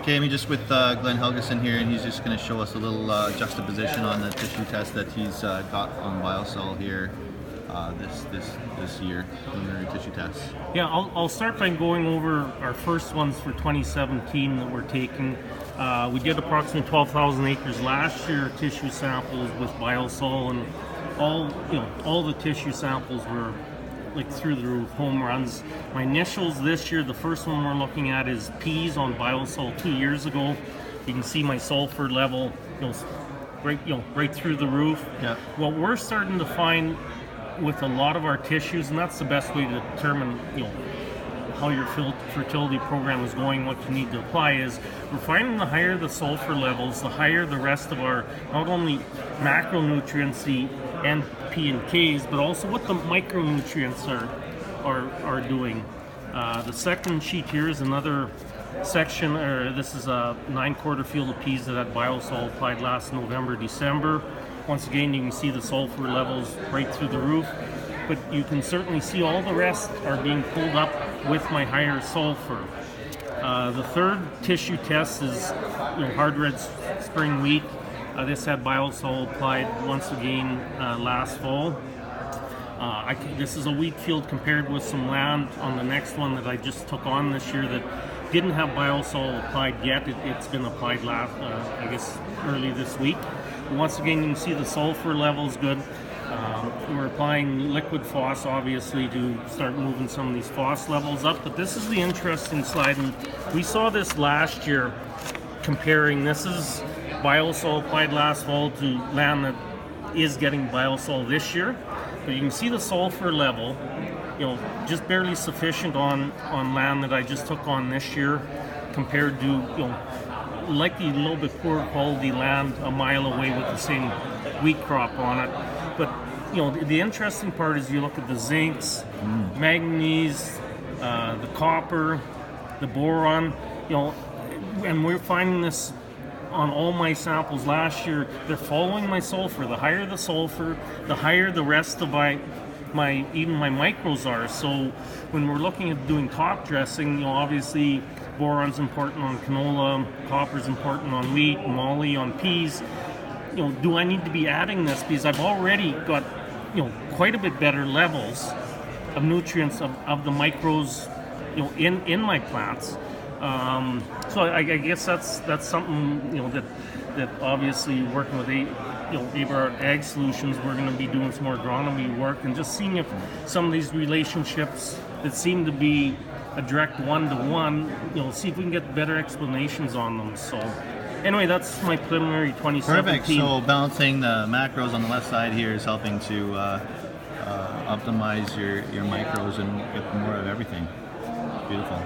Okay, I'm just with Glenn Helgason here, and he's just going to show us a little juxtaposition on the tissue test that he's got on Bio-Sul here this year, preliminary tissue tests. Yeah, I'll start by going over our first ones for 2017 that we're taking. We did approximately 12,000 acres last year, tissue samples with Bio-Sul, and all the tissue samples were like through the roof, home runs. My initials this year, the first one we're looking at is peas on Bio-Sul 2 years ago. You can see my sulfur level, right through the roof. Yeah. What we're starting to find with a lot of our tissues, and that's the best way to determine, how your fertility program is going, what you need to apply, is we're finding the higher the sulfur levels, the higher the rest of our, not only macronutrients, the N, P, and Ks, but also what the micronutrients are doing. The second sheet here is another section, this is a 9-quarter field of peas that had Bio-Sul applied last November, December. Once again, you can see the sulfur levels right through the roof, but you can certainly see all the rest are being pulled up with my higher sulfur. The third tissue test is hard red spring wheat. This had Bio-Sul applied once again last fall. This is a wheat field compared with some land on the next one that I just took on this year that didn't have Bio-Sul applied yet. It's been applied early this week. Once again, you can see the sulfur levels good. We're applying liquid phos, obviously, to start moving some of these phos levels up. But this is the interesting slide, and we saw this last year comparing. This is Bio-Sul applied last fall to land that is getting Bio-Sul this year. But you can see the sulfur level, just barely sufficient on land that I just took on this year compared to, likely a little bit poorer quality land a mile away with the same wheat crop on it. But the interesting part is you look at the zincs, manganese, the copper, the boron, and we're finding this on all my samples last year. They're following my sulfur. The higher the sulfur, the higher the rest of my micros are. So when we're looking at doing top dressing, obviously boron's important on canola, copper's important on wheat, moly on peas. Do I need to be adding this? Because I've already got, quite a bit better levels of nutrients of the micros, in my plants. So I guess that's something, that obviously working with Aberhart Ag Solutions, we're going to be doing some more agronomy work and just seeing if some of these relationships that seem to be a direct one-to-one, see if we can get better explanations on them. So anyway, that's my preliminary 2017. Perfect. So balancing the macros on the left side here is helping to optimize your micros and get more of everything. Beautiful.